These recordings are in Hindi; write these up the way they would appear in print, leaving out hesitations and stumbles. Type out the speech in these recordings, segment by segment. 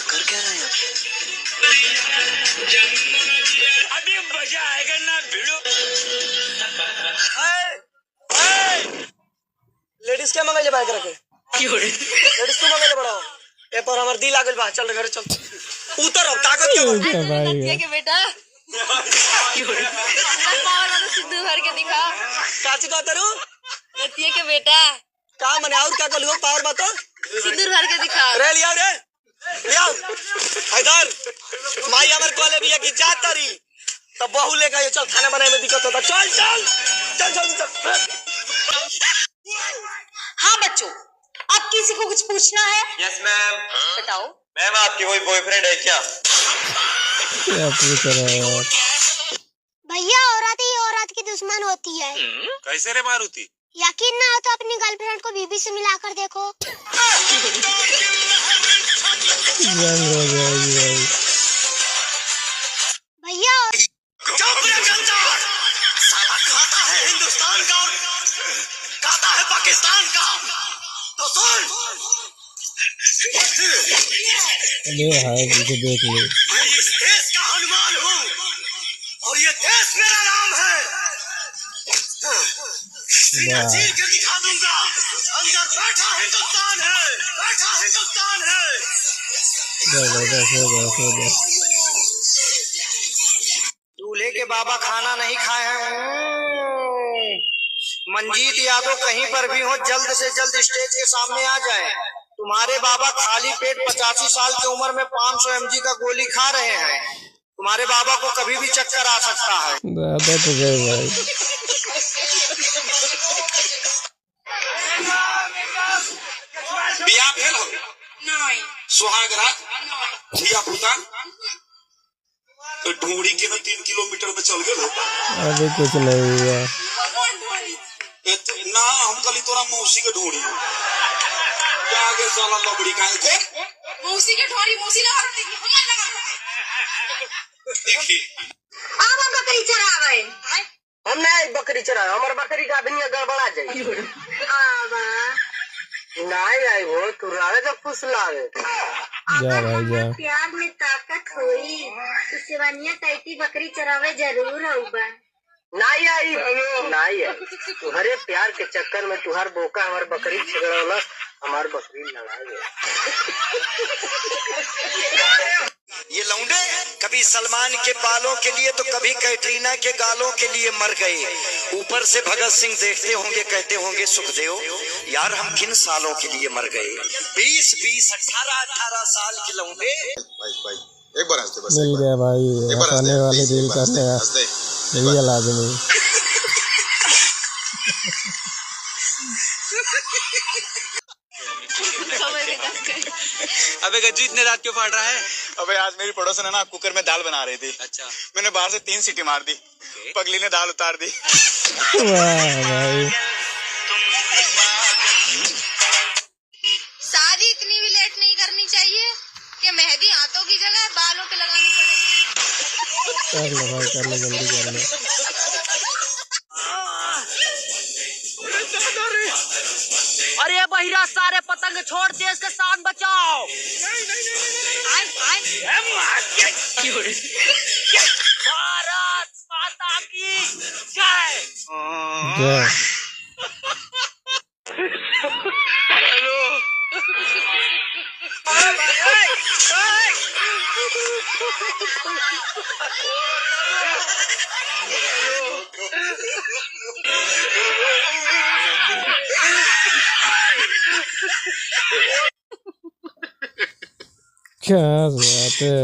कर क्या रहे हैं अभी मजा आएगा ना भिड़ो। लेडीज क्या मंगल बाइक रखे लेडीज क्यों मंगल बढ़ाओ ए पर हमार दिल आगल बा चल घर चल उतर अब ताकत क्या भाई के बेटा पावर वाला सिद्धू भर के दिखा काची का तरू नतिये के बेटा का मने और क्या कलू पावर बता सिद्धू भर के दिखा रे लिया हैदर माई हमर कॉले बिया की जात तरी तब बहू लेकर ये चल खाना बनाने में दिक्कत होता चल चल चल चल चल। हाँ बच्चों अब किसी को कुछ पूछना है? Yes ma'am. बताओ। मैम आपकी कोई बॉयफ्रेंड है क्या? क्या पूछ रहे हो भैया औरत ही औरत की दुश्मन होती है। कैसे रे मारुति? यकीन ना हो तो अपनी गर्लफ्रेंड को बीबी से मिलाकर देखो। जंग हो जाएगी भाई। भैया साला खाता है हिंदुस्तान का और खाता है पाकिस्तान का तो सुन अरे हाय पीछे देख ले मैं इस देश का हनुमान हूँ और ये देश मेरा नाम है। सीना चीर के दिखा दूंगा अंदर बैठा हिंदुस्तान है बैठा हिंदुस्तान है। दूल्हे के बाबा खाना नहीं खाए हैं। मंजीत यादव कहीं पर भी हो जल्द से जल्द स्टेज के सामने आ जाए। तुम्हारे बाबा खाली पेट 85 साल की उम्र में 500 mg का गोली खा रहे हैं। तुम्हारे बाबा को कभी भी चक्कर आ सकता है। दादा तो गए भाई। बिया भेल हो नहीं सुहाग रात धिया पुता तो ढूंढी के ना 3 किलोमीटर में चल गए। अभी कुछ नहीं हुआ ना हम कली तोरा मौसी के ढूंढी आगे साला लबड़ी का मौसी के ढोरी मौसी लगा रखती है हम लगा देखी अब हम बकरी चरावे हम नहीं बकरी चरा हमारे बकरी का भी गड़बड़ा जाए आवा नहीं आई वो तू रावे तो फुसलावे जा भाई जा। प्यार में ताकत हुई तो सिवानिया तैती बकरी चरावे जरूर होगा। नहीं आई नहीं आई तुम्हारे प्यार के चक्कर में तुहार बोका हमार बकरी छगड़ौला हमार बकरी लड़ा गया। ये लौंडे कभी सलमान के बालों के लिए तो कभी कैटरीना के गालों के लिए मर गए। ऊपर से भगत सिंह देखते होंगे कहते होंगे सुखदेव यार हम किन सालों के लिए मर गए। 20 18 साल के लौंडे एक बार हंस दे बस मिल गया भाई हंसाने वाले दिल का यही लाजमी। अबे गज्जू इतने रात क्यों फाड़ रहा है? अबे आज मेरी पड़ोसन है ना कुकर में दाल बना रही थी। अच्छा मैंने बाहर से 3 सीटी मार दी पगली ने दाल उतार दी। वाह भाई शादी इतनी भी लेट नहीं करनी चाहिए कि मेहंदी हाथों की जगह बालों पे लगानी पड़ेगी। कर लो भाई कर लो जल्दी कर लो। अरे बहिरा सारे पतंग छोड़ देश के शान बचाओ। भारत माता की जय। जय क्या बात है।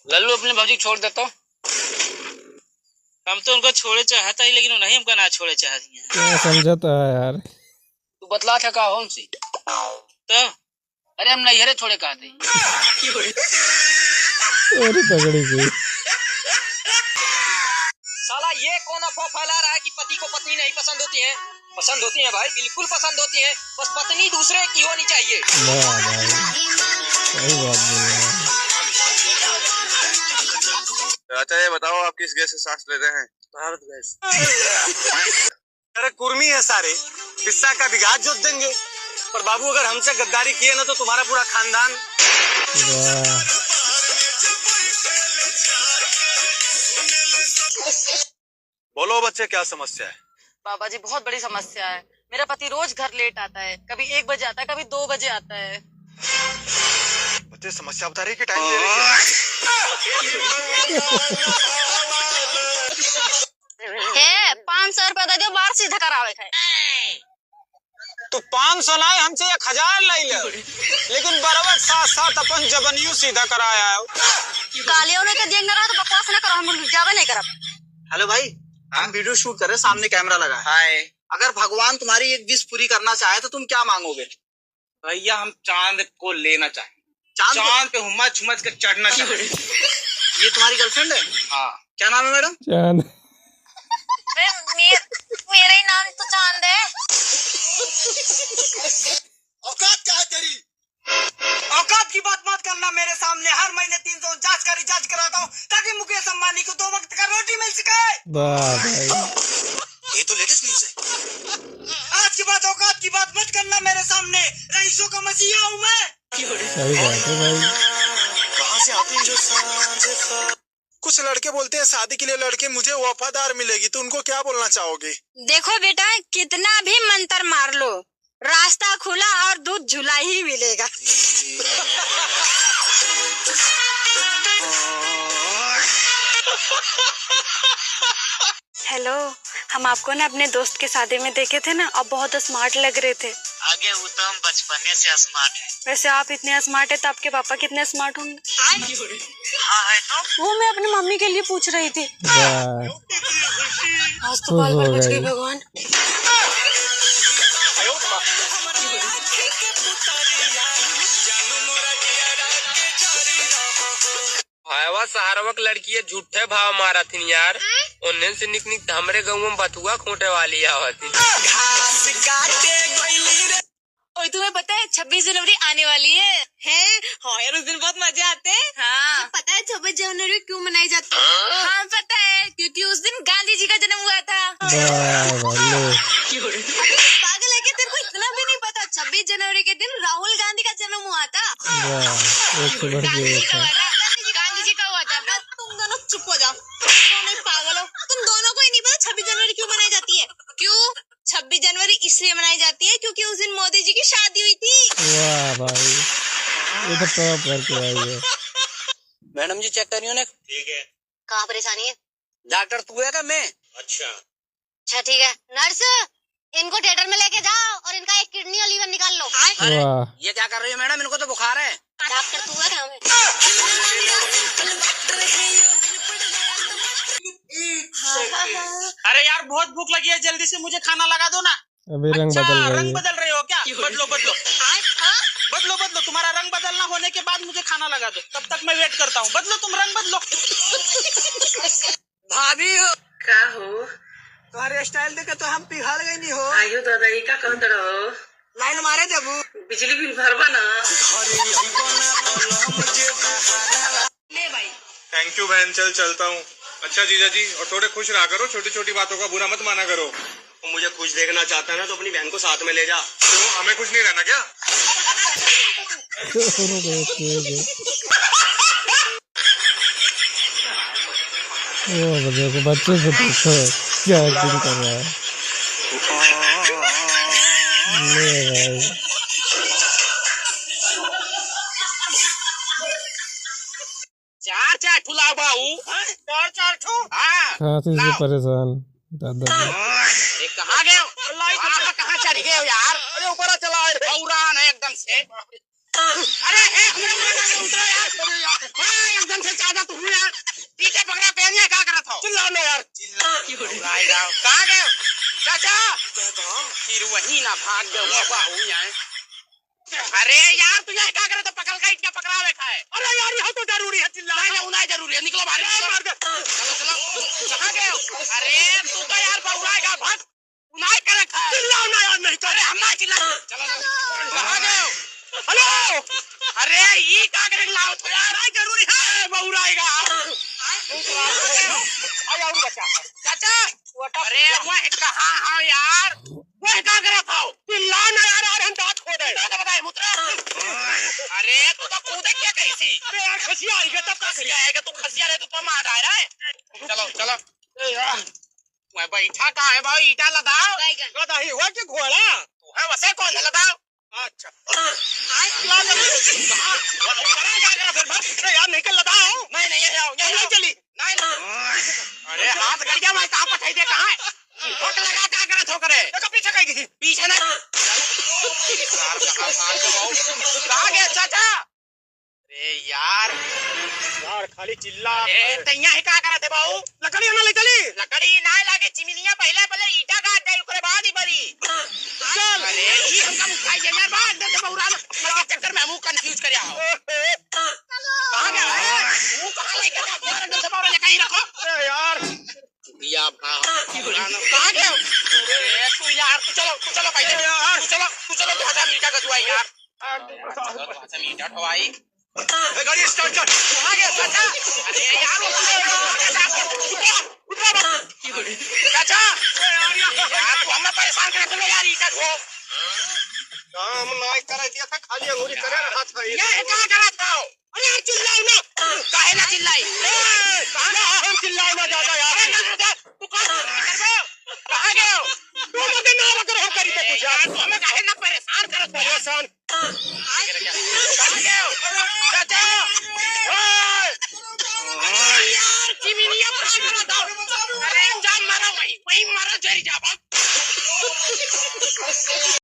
लल्लू अपने भौजी छोड़ देता हम तो उनको छोड़े चाहता ही लेकिन नहीं हमको ना छोड़े चाहती है। क्या समझता है यार तू बतला था का हमसे तो अरे हम नहीं छोड़े कहते अरे पकड़ी गई। साला ये कौन अफवाह फैला रहा है कि पति को पत्नी नहीं पसंद होती है। पसंद होती है भाई बिल्कुल पसंद होती है बस पत्नी दूसरे की होनी चाहिए। वाह भाई सही बात बोल रहे हैं। अच्छा ये बताओ आप किस गैस से सांस लेते हैं? भारत गैस। अरे कुर्मी है सारे बिस्सा का बिगाड़ जोत देंगे। पर बाबू अगर हमसे गद्दारी किए ना तो तुम्हारा पूरा खानदान। वाह बोलो बच्चे, क्या समस्या है? बाबा जी बहुत बड़ी समस्या है। मेरा पति रोज घर लेट आता है, कभी 1 बजे आता है, कभी 2 बजे आता है। बच्चे समस्या बता रही कि टाइम दे रही है? है 500 रुपया दे दो, बाहर सीधा करावे है। तो 500 लाए हमसे 1000 लाई ले, लेकिन बराबर साथ अपन जबनियों सीधा कराया है। काले होने के देंगे रहा तो बकवास न करो, हम जावे नहीं करब। हेलो भाई, हम वीडियो शूट कर रहे हैं, सामने कैमरा लगा है। हाय अगर भगवान तुम्हारी एक विश पूरी करना चाहे तो तुम क्या मांगोगे? भैया हम चांद को लेना चाहें, चांद पे हुमच हुमच कर चढ़ना चाहें। ये तुम्हारी गर्लफ्रेंड है? हाँ। क्या नाम है मैडम? चांद। मेरा ही नाम तो चांद है। औकात क्या है तेरी? औकात की बात मत करना मेरे सामने। हर महीने 349 का रिचार्ज कराता हूँ ताकि मुकेश अंबानी को 2 वक्त का रोटी मिल सके। वाह भाई, ये तो लेटेस्ट न्यूज है। आज के बाद औकात की बात मत करना मेरे सामने। रईसों का मसीहा हूँ मैं। सही बात है भाई। कहाँ से आते हैं जो सांझ? कुछ लड़के बोलते हैं शादी के लिए लड़के मुझे वफादार मिलेगी, तो उनको क्या बोलना चाहोगे? देखो बेटा, कितना भी मंत्र मार लो, रास्ता खुला और दूध झुला ही मिलेगा। हेलो, हम आपको ना अपने दोस्त के शादी में देखे थे ना, और बहुत स्मार्ट लग रहे थे। आगे वो तो हम बचपने से स्मार्ट है। वैसे आप इतने स्मार्ट है तो आपके पापा कितने स्मार्ट होंगे? हाँ है तो। वो मैं अपनी मम्मी के लिए पूछ रही थी। वाह, आज तो बाल बाल बच गए भगवान। भाईवा सहारवक लड़की है, झूठे भाव मारा थी यार। उन्हें से निक निक हमरे गाँव में बथुआ खोटे वाली आवती। और तुम्हें पता है 26 जनवरी आने वाली है? हाँ यार, उस दिन बहुत मजे आते हैं। हाँ पता है 26 जनवरी क्यों मनाई जाती है? हाँ पता है, क्योंकि उस दिन गांधी जी का जन्म हुआ था। वाह भाई, पागल है क्या? तेरे को इतना भी नहीं पता? 26 जनवरी के दिन राहुल गांधी का जन्म हुआ था। वाह, एक से बढ़ के गांधी जी एक का है। हुआ था। गांधी जी का हुआ था। तुम दोनों चुप हो जाओ, तुम एक पागल हो। तुम दोनों को ही नहीं पता 26 जनवरी क्यों मनाई जाती है? क्यों? 26 जनवरी इसलिए मनाई जाती है क्योंकि उस दिन मोदी जी की शादी हुई थी। वाह भाई, ये तो टॉप करके आई है। मैडम जी चेक करियो ने। ठीक है। कहाँ परेशानी है? डॉक्टर तू है क्या? मैं। अच्छा ठीक है, नर्स इनको थिएटर में लेके जाओ और इनका एक किडनी और लीवर निकाल लो। वाह, ये क्या कर रही हो मैडम? इनको तो बुखार है। डॉक्टर तू है क्या? अरे यार बहुत भूख लगी है, जल्दी से मुझे खाना लगा दो ना। अभी रंग अच्छा, बदल रही रंग है। बदल रहे हो क्या? बदलो बदलो बदलो बदलो। तुम्हारा रंग बदलना होने के बाद मुझे खाना लगा दो, तब तक मैं वेट करता हूँ। बदलो, तुम रंग बदलो। भाभी हो क्या हो? तुम्हारे स्टाइल देखे तो हम पिघल गई नहीं हो। आयु दादा ये क्या कहते रहो? लाइन मारे देबू। बिजली बिल भरवा ना। ले भाई। थैंक यू बहन, चलता हूँ। अच्छा जीजा जी, और थोड़े खुश रहा करो, छोटी छोटी बातों का बुरा मत माना करो। मुझे खुश देखना चाहता है ना तो अपनी बहन को साथ में ले जा। क्यों, हमें खुश नहीं रहना क्या? वो देखो बच्चे से पूछो क्या एक्टिंग कर रहा है। ले भाई, चार ठुला बाऊ। चार ठू। हाँ। खांसी से परेशान दादा। अरे कहाँ गए? कहाँ चढ़ गए हो यार? अरे ऊपर चला औरान है एकदम से। अरे उतरो यार। एकदम से चाहता तू यार। पीछे पकड़ा पहनिया क्या कर रहा था? चिल्लाओ ना यार। कहाँ गए चाचा? फिर वही ना भाग गए बाबू यहाँ। अरे यार तू यहाँ क्या कर रहा था? पकड़ का इतना पकड़ा हुआ है। अरे यार यहाँ तो जरूरी है चिल्लाना। नहीं उन्हें जरूरी है, निकलो बाहर। चलो चलो कहाँ गए? अरे तू तो यार बहुराएगा, भाग। उन्हें क्या रखा है? चिल्लाओ ना यार, नहीं तो। अरे हम ना चिल्ला। चलो कहाँ गए? हेलो। अरे ये क्या कर लाओ तो यार? नहीं जरूरी है, बहुराएगा। चाचा अरे वह कहाँ है यार? वह क्या कर रहा था? चिल्लाओ ना यार, हम दांत खोद खसिया है कि तू खसिया रहे तो मार आ रहा है। चलो चलो मैं बैठा का है भाई ईटा लदाओ गदाही हुआ कि घोड़ा तू है वैसे कौन है लदाओ अच्छा यार निकल लदाओ नहीं यही चली नहीं अरे हाथ गड़ गया मैं कहाँ पठाई दे कहाँ ठोक लगा क्या करा ठोकरे पीछे कहीं गई पीछे ना कहाँ गया चाचा अरे यार खाली चिल्ला तैया ही क्या करा थे बाबू लकड़ी ना ले चली लकड़ी ना लागे चिमनिया पहले ईटा काट जाए उसके बाद ही बड़ी चल अरे ये हमका मुखाई दे यार बाद में बहुरा के चक्कर में हम कंफ्यूज कर आओ कहां गया वो कहां लेके जा यार अंदर से बाहर लेके ही रखो यार दिया भा कहां गया तू यार तू चलो भाई यार तू चलो भाषा मीठा का दुआ यार भाषा मीठा ठवाई गाड़ी स्टार्ट कर कहां गया चाचा अरे यार चाचा यार तू हमें परेशान कर रहा यार ईटा को काम नहीं कर दिया था खाली अंगूरी करे रहा था ये क्या कर रहा था अरे यार चिल्लाई ना काहे ना चिल्लाई हम चिल्लाओ ना ज्यादा यार तू कहां गया तू मुझे ना कर हम करी तो कुछ यार तू हमें काहे ना परेशान कर परेशान